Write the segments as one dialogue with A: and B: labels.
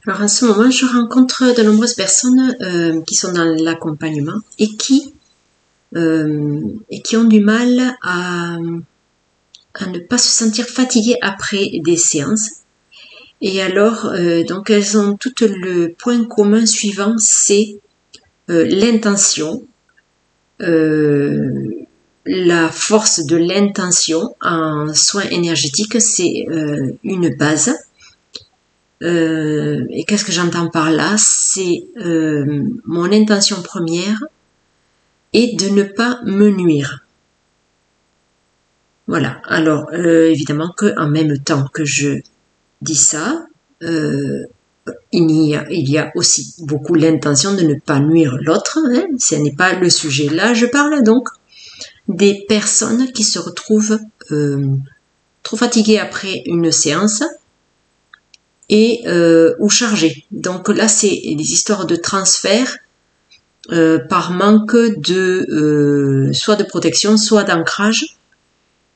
A: Alors, en ce moment, je rencontre de nombreuses personnes qui sont dans l'accompagnement et qui ont du mal à ne pas se sentir fatiguées après des séances. Et alors, donc, elles ont toutes le point commun suivant, c'est l'intention, la force de l'intention en soins énergétiques, c'est une base. Et qu'est-ce que j'entends par là? C'est mon intention première est de ne pas me nuire. Voilà. Alors, évidemment que en même temps que je dis ça, il y a aussi beaucoup l'intention de ne pas nuire l'autre. Hein, ce n'est pas le sujet. Là, je parle donc des personnes qui se retrouvent trop fatiguées après une séance et ou chargées. Donc là, c'est des histoires de transfert par manque de soit de protection, soit d'ancrage,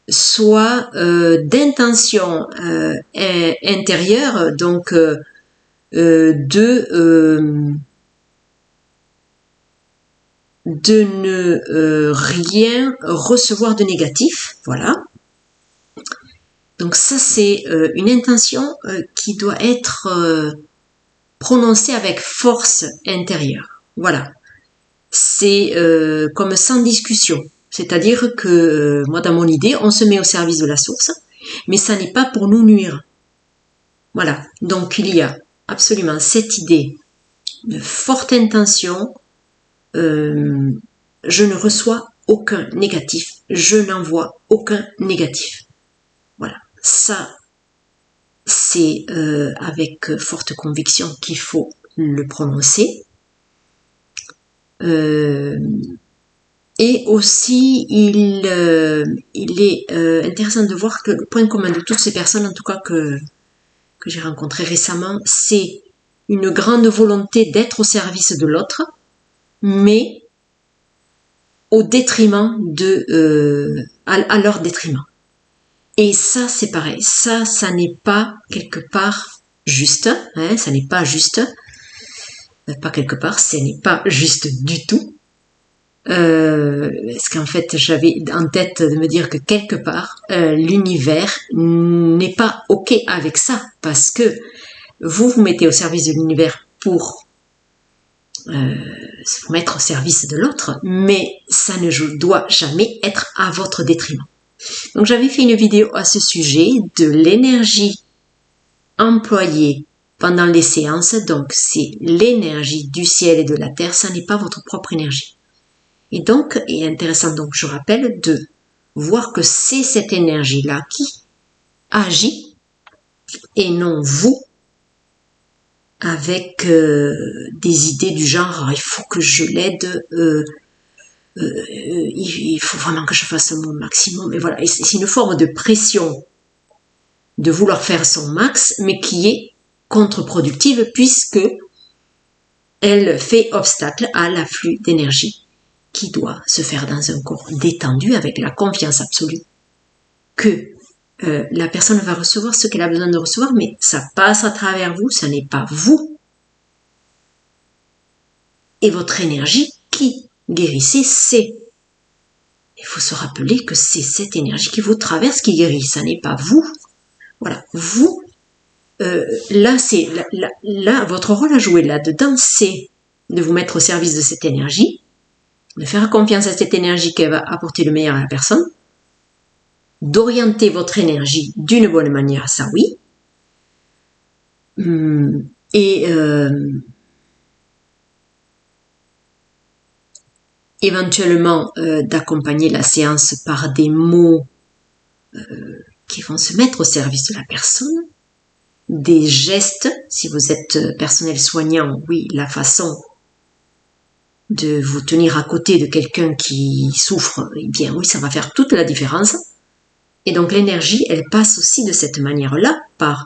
A: soit d'intention intérieure, donc de ne rien recevoir de négatif, voilà. Donc ça, c'est une intention qui doit être prononcée avec force intérieure, voilà. C'est comme sans discussion, c'est-à-dire que moi, dans mon idée, on se met au service de la source, mais ça n'est pas pour nous nuire. Voilà, donc il y a absolument cette idée de forte intention, je ne reçois aucun négatif, je n'envoie aucun négatif. Voilà, ça c'est avec forte conviction qu'il faut le prononcer. Et aussi, il est intéressant de voir que le point commun de toutes ces personnes, en tout cas que j'ai rencontrées récemment, c'est une grande volonté d'être au service de l'autre, mais au détriment à leur détriment. Et ça, c'est pareil. Ça n'est pas quelque part juste. Hein, ça n'est pas juste. Pas quelque part, ce n'est pas juste du tout. Parce qu'en fait, j'avais en tête de me dire que quelque part, l'univers n'est pas OK avec ça. Parce que vous mettez au service de l'univers pour vous mettre au service de l'autre, mais ça ne doit jamais être à votre détriment. Donc j'avais fait une vidéo à ce sujet de l'énergie employée pendant les séances, donc c'est l'énergie du ciel et de la terre, ça n'est pas votre propre énergie. Et donc, il est intéressant, donc je rappelle, de voir que c'est cette énergie-là qui agit et non vous, avec des idées du genre il faut que je l'aide, il faut vraiment que je fasse mon maximum, et voilà, et c'est une forme de pression de vouloir faire son max, mais qui est contre-productive puisque elle fait obstacle à l'afflux d'énergie qui doit se faire dans un corps détendu avec la confiance absolue que la personne va recevoir ce qu'elle a besoin de recevoir, mais ça passe à travers vous, ça n'est pas vous et votre énergie qui guérissez, c'est. Il faut se rappeler que c'est cette énergie qui vous traverse qui guérit, ça n'est pas vous. Voilà, vous, là, c'est là, votre rôle à jouer là-dedans, c'est de vous mettre au service de cette énergie, de faire confiance à cette énergie qui va apporter le meilleur à la personne, d'orienter votre énergie d'une bonne manière, ça oui, et éventuellement d'accompagner la séance par des mots qui vont se mettre au service de la personne, des gestes, si vous êtes personnel soignant, oui, la façon de vous tenir à côté de quelqu'un qui souffre, eh bien oui, ça va faire toute la différence. Et donc l'énergie, elle passe aussi de cette manière-là, par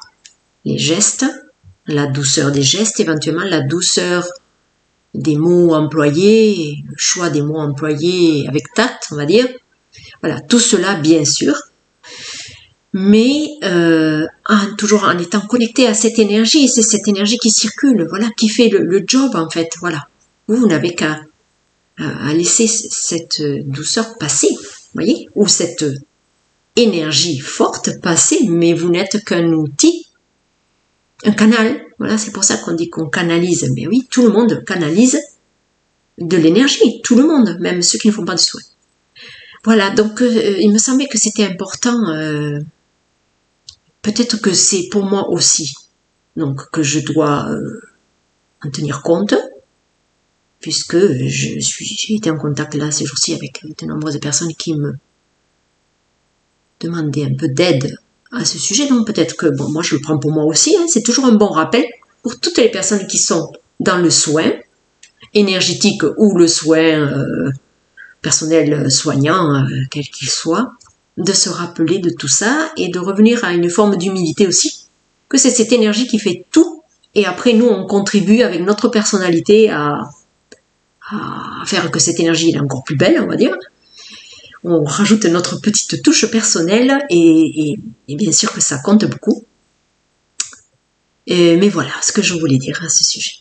A: les gestes, la douceur des gestes, éventuellement la douceur des mots employés, le choix des mots employés avec tact, on va dire. Voilà, tout cela, bien sûr. mais toujours en étant connecté à cette énergie. C'est cette énergie qui circule, voilà, qui fait le job en fait, voilà. Vous n'avez qu'à laisser cette douceur passer, voyez, ou cette énergie forte passer, mais vous n'êtes qu'un outil, un canal. Voilà, c'est pour ça qu'on dit qu'on canalise. Mais oui, tout le monde canalise de l'énergie, tout le monde, même ceux qui ne font pas de soins. Voilà, donc il me semblait que c'était important. Peut-être que c'est pour moi aussi, donc que je dois en tenir compte, puisque j'ai été en contact là ces jours-ci avec de nombreuses personnes qui me demandaient un peu d'aide à ce sujet. Donc peut-être que bon, moi je le prends pour moi aussi. Hein, c'est toujours un bon rappel pour toutes les personnes qui sont dans le soin énergétique ou le soin personnel soignant, quel qu'il soit, de se rappeler de tout ça et de revenir à une forme d'humilité aussi, que c'est cette énergie qui fait tout, et après nous on contribue avec notre personnalité à faire que cette énergie est encore plus belle, on va dire. On rajoute notre petite touche personnelle et bien sûr que ça compte beaucoup. Mais voilà ce que je voulais dire à ce sujet.